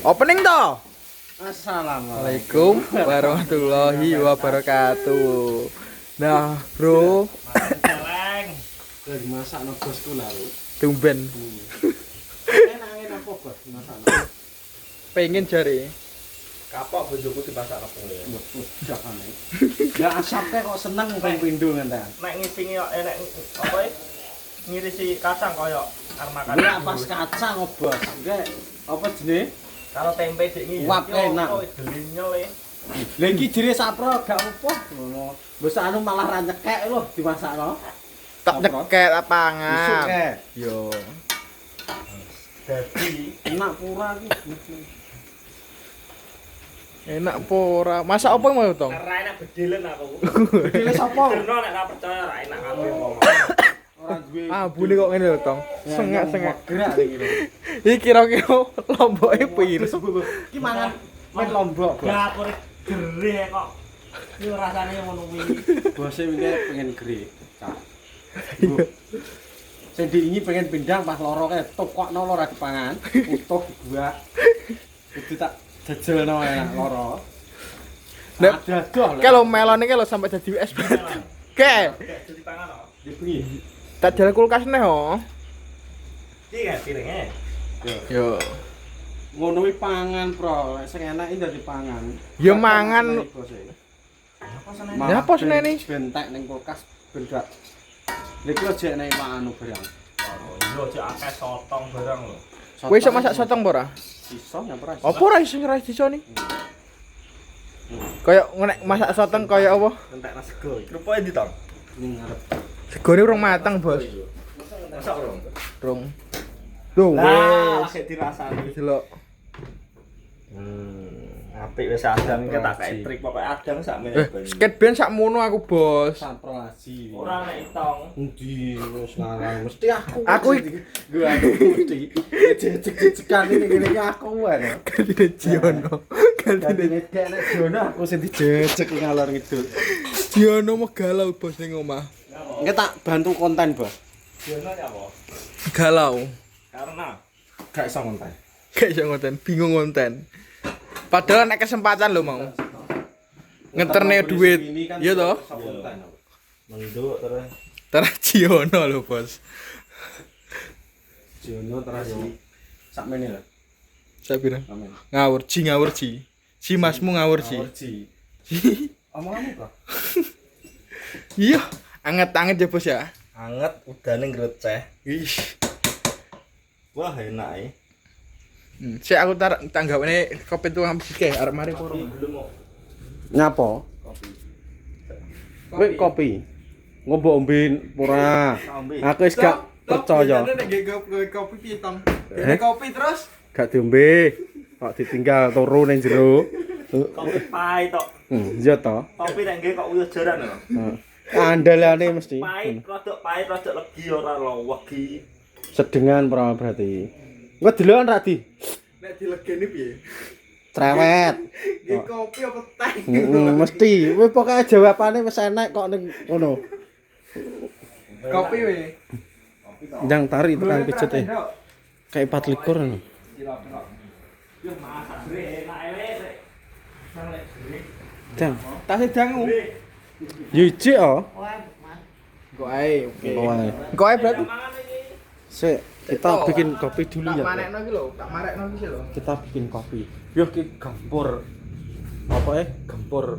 Opening toh. Assalamualaikum warahmatullahi wabarakatuh. Nah, bro, lagi masak no bosku lalu. tumben. Enak apa bos masak? Pengen jari. Kapok bojoku dimasak apa ya? Jangan. Ya asapnya kok seneng ping pindho ngene. Nek ngisingi kok enek apa ya? Ngirisi kacang koyo arep makan. Ya pas kacang bos. Enggak apa jenenge? Karo tempe dik iki. Wap enak. Delinyol e. Lah iki jere sapro gak apa ngono. Mbok anu malah ra nyekek lho dimasakno. Tak nyeket apangan. Suke. Yo. Dadi Enak pura iki. Enak pora. Masak apa mau, Tong? ora enak bedelen aku. Bedele sapa? Derno nek ra percaya ora enak kabeh wong. Ora duwe. Ah, bune kok ngene lho, Tong. Sengak-sengak. Gerak iki lho. Iki kira-kira lomboke piro? Iki mangan men lombok. Bos. Dapur gerih kok. Iki rasane ngono kuwi. Bose wingi pengen gere. Cak. Ibu. Sing diingi pengen pindang pas loro kae tokokno ora dipangan, utuh dibuak. Kudu tak jejelno enak loro. Nek Dadah lho. kalau melon iki lho sampai dadi es batu. Ke, Dadi pangan kok. Dibengi. tak jalan kulkas neh ho. Iki kan piringe. Yo. Ngono kuwi pangan, Bro. Lek sing enak iki dadi pangan. Ya mangan. Apa seneng? Ya, apa senene? Bentek ning kulkas ben gak. Lek iki aja enek anu barang. Yo aja akeh sotong barang lho. Kowe iso masak sotong apa ora? Sisa nyamper. Apa ora iso ora iso ni? Kayak nek masak sotong kaya apa? Entekna sego. Kerupuk endi, Tong? Ning ngarep. Segone urung mateng, Bos. Masak urung? Rung. Duh, Lah, wes. sik dirasani. Delok. Apik wis adang iki tak kae trik pokoke adang sakmene banyu. Skateboard sakmono aku, Bos. Samprelasi. Ora nek itong. Endi wis ngarang mesti aku. Aku gua mesti jejek-jejekan ini ngene iki aku wae. Kantine Jiono. Dadi Kantine nek nek Jono aku sing dijejek ngalor ngidul. Jiono mau galau, Bos ning omah. Engke tak bantu konten, Bos. Jono apa? Galau. Karena Gak iso konten. Gak iso konten, bingung konten. Padahal nek kesempatan lho mau. Ngeterne duit. Iya toh? menduk terus Terus Jiono lho, Bos. Jono terus sakmene lho. Sapira? Amin. Ngawurji. Si masmu ngawurji. Omonganmu kok. Iya, anget-anget ya, Bos ya. anget udane ngreceh. Ih. Wah, enak e. Sik aku tanggapne kopi tuh ngambek ke arep mari poro. Belum kok. Nyapa? Kopi. Kopi. Ngombe ombe ora. Aku wis gak percaya. Nek kopi piye, Tong? Kopi terus Gak diombe. Kok ditinggal turu ning jero. Kopi pahit tok. Iya to. Kopi nek nggih kok uyuh jaran lho. Andalane mesti. Pahit, rada legi ora legi. Sedengan pra berarti. Engko delokan ra di. nek dilegeni piye? Cerewet. Nggih kopi apa teh? Mesti. Wis pokoke jawabane wis enek kok ning ngono. Kopi we. Ndang tari tekan pijet e. Kayak 4 likur ngono. Yo masak enak elek. Dang. Tas dangu. Yo ijik oh. Kok ae, oke. Wae. Kok ae berarti? Sik, kita bikin kopi dulu Tak ya. manekno iki lho, tak marekno iki lho. Kita bikin kopi. Yo ki gempur. Apa gempur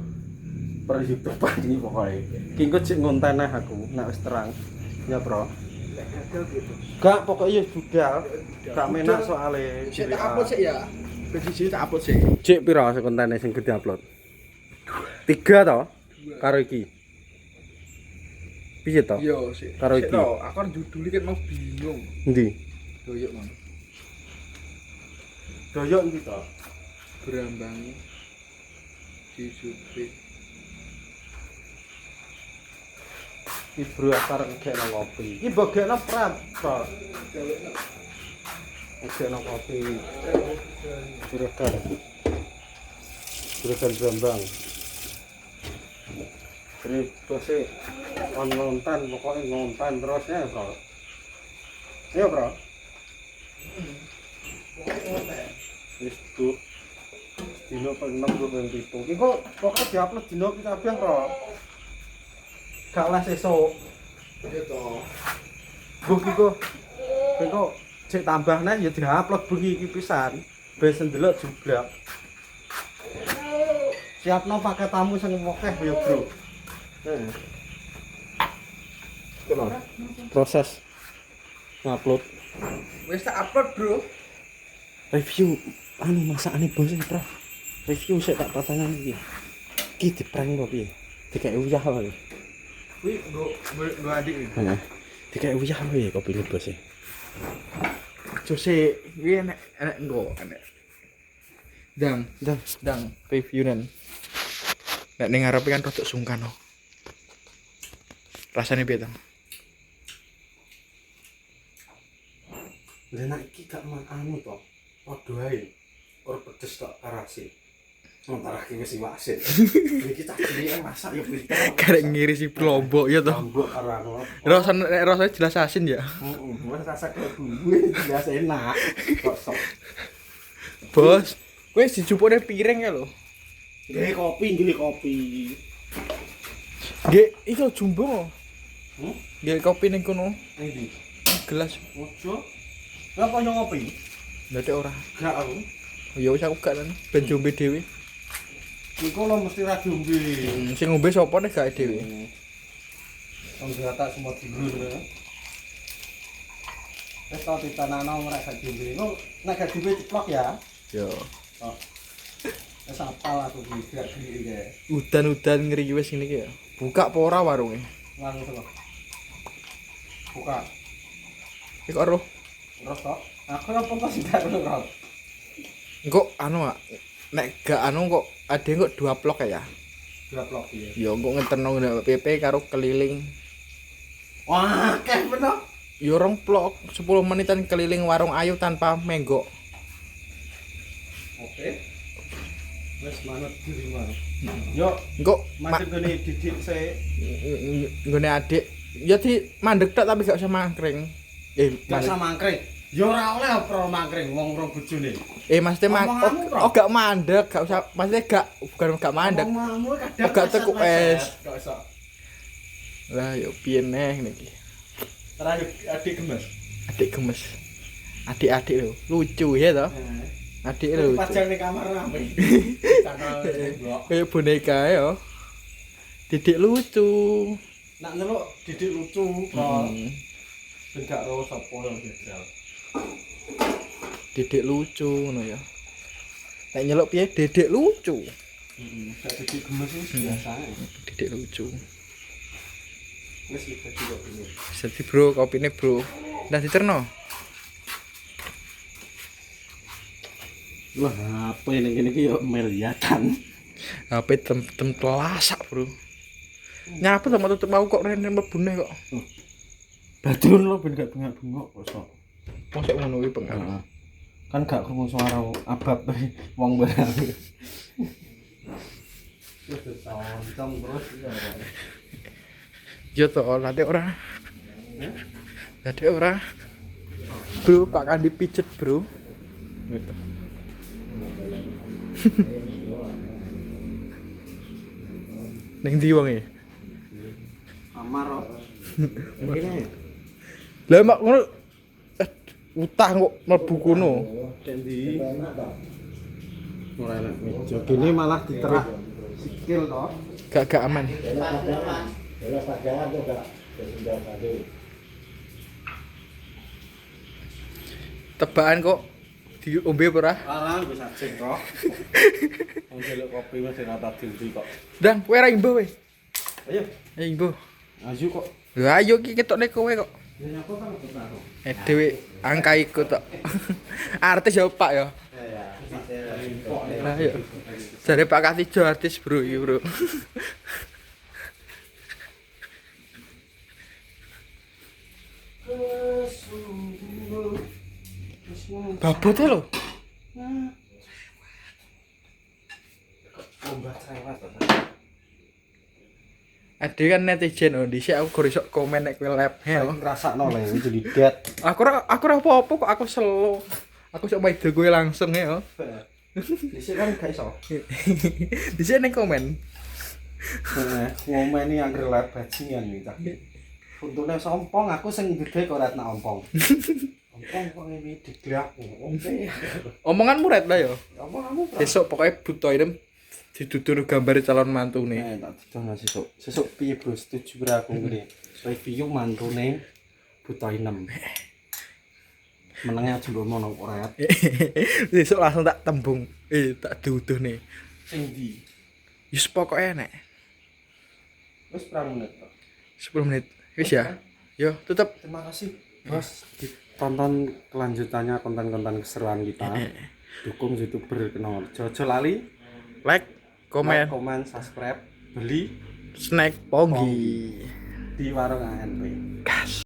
per YouTube ini pokoknya. Ki engko cek ngonten aku nek wis terang. Ya, Bro. Gak pokoknya budal. Gak menak soalnya. Sik tak upload sik ya. Video tak upload sik. Cek piro sing kontene sing gede upload? 3 to? Karo iki. Piye to? Yo sik. Karo Sik iki. to, aku kan judulnya kan mau bingung. Endi? Doyok mang. Doyok endi to? Brambang dijupit. Iki bro arep ngekno kopi. Iki bagekno prep to. Ngekno kopi. Juragan Brambang. Jadi bose ngonten pokoknya ngonten terus ya, Bro. Iya, Bro. Wis tuh. Dino ping 6 ping 7. Iki kok pokok diupload dino iki kabeh ro. Gak les esuk. Iya toh. Buk iku. Kok cek tambah neh ya diupload bengi iki pisan. Wis ndelok jublak. Siapno pakai tamu sing akeh ya, Bro. Heeh. Proses ngupload Wis tak upload, Bro. review anu masakane bos e, Bro. Review sik tak pertanyaan iki. Ki diprank lho piye? Dikae uyah wae. Kuwi nggo adik iki. Heeh. Dikae uyah wae kopi ini bos e. Jose, kuwi enek engko, enek. Dang review-nan. Nek ning ngarepe kan rodok sungkan oh. Rasane piye, Tang? Lah nek iki gak anu to. Padha ae. Ora pedes tok karase. Sementara iki wis iwasin. Iki tak cilik masak ya pinter. Karek ngirisi Lombok ya toh. Lombok karo anu. Rasane jelas asin ya. Heeh, wis rasa kebuwe biasa enak. Kok sok. Bos, kowe dijupukne piring ya lho. Nggih kopi. Nggih, iki lho jumbo. Hmm? Nggih kopi ning kono. Endi? Gelas. Ojo. Ngapa yo ngopi? Ndate ora. Gak aku. Ya wis aku gak lan ben jombe dhewe. Iku lo mesti ra diombe. Sing ngombe sapa nek gak dhewe. Wong data semua tidur ya. Wis tau ditanana ora gak diombe. Engko nek gak diombe ceplok ya. Yo. Oh. Wis apal aku iki gak gini iki. Udan-udan ngriwes ngene iki ya. Buka apa ora warunge? Nganu to. Buka. Iki kok ero. Terus tok. Aku ora apa sih tak ora. Engko anu ah, nek gak anu kok ade kok 2 plok ya. Dua blok iki. Ya engko ngeterno ndak PP karo keliling. Wah, akeh bener. Ya 2 plok 10 menitan keliling warung Ayu tanpa menggok. Oke. Wes manut diri mana. Yo, Engko masih gini didik se. nggone adik ya di mandek tok tapi gak usah mangkring. Gak sama mangkring. Yo ora oleh pro mangkring wong rong bojone. Maksudnya Omonganmu, Bro. gak mandek, gak usah maksudnya bukan gak mandek. Ngomongmu kadang Gak teku es. Gak iso. Lah yo piye neh niki. Terakhir adik gemes. Adik gemes. Adik-adik lho, lucu ya toh. Adik lho. Pajang ning kamar rame. Cakal blok. Kayak boneka ya. Didik lucu. Nak nyeluk didik lucu, Bro. Hmm. Ben gak ro sapa yang jajal. Didik lucu ngono ya. Nek nyeluk piye dedek lucu. Heeh. Gak didik gemes wis biasa. Didik lucu. Wis iki juga ini. Jadi bro, kopine bro. Udah diterno. Wah, apa ini gini ki yo miliatan. HP tem telasak, bro. Nyapa sama tutup mau kok rene mlebune kok. Badrun lo ben gak bengak-bengok kok. Mosok ngono kuwi pengen. Heeh. Kan gak krungu suara abab wong barang. Wis tonton terus ya. Yo to late ora. Late ora. Bro, Pak kan dipijet, bro. Gitu. Ning ndi wonge? Amar kok. Ngene. Lah mak ngono utah kok mlebu kono. Cek ndi? Ora enak meja. Gini malah diterah sikil to. Gak aman. Tebakan kok diombe ora? Ora wis ajeng kok. Wong jeluk kopi wis ora tak diundi kok. Dang, kowe ra imbo we. Ayo, Ayo imbo. ayo kok. Lah ayo iki ketokne kowe kok. Ya nyapa kan kok. Dhewe angka ikut tok. Artis ya Pak ya. Lah ya. Jare Pak Katijo artis bro iki bro. Babot lho. Ombak cerewet to. Ade kan netizen oh dhisik aku gak iso komen nek kowe lab he. Ngrasakno le jadi det. Aku ora apa-apa kok aku selo. Aku sok main gue langsung ya. Dhisik kan gak iso. Di sini komen. Ngomeni anggere live bajingan iki cak. Untune sompong aku sing gede kok ora nak ompong. Ompong kok ngene diglak. Oke. Omonganmu ret lah ya. Omonganmu Besok pokoknya butuh ini didudur gambar calon mantune. tak didol sesuk. Sesuk piye bro setuju ora aku ngene. Review mantune buta 6. Menenge aja ngomong nang ora. Besok langsung tak tembung. Tak duduh nih. Sing ndi? Wis pokoknya nek Wis pirang menit to? 10 menit. Wis ya. Yo, tutup. Terima kasih Bos. Ditonton kelanjutannya konten-konten keseruan kita. Dukung YouTuber Kena. Jojo lali Like, like, komen, komen, subscribe, beli snack ponggi. di warung ANP. Gas.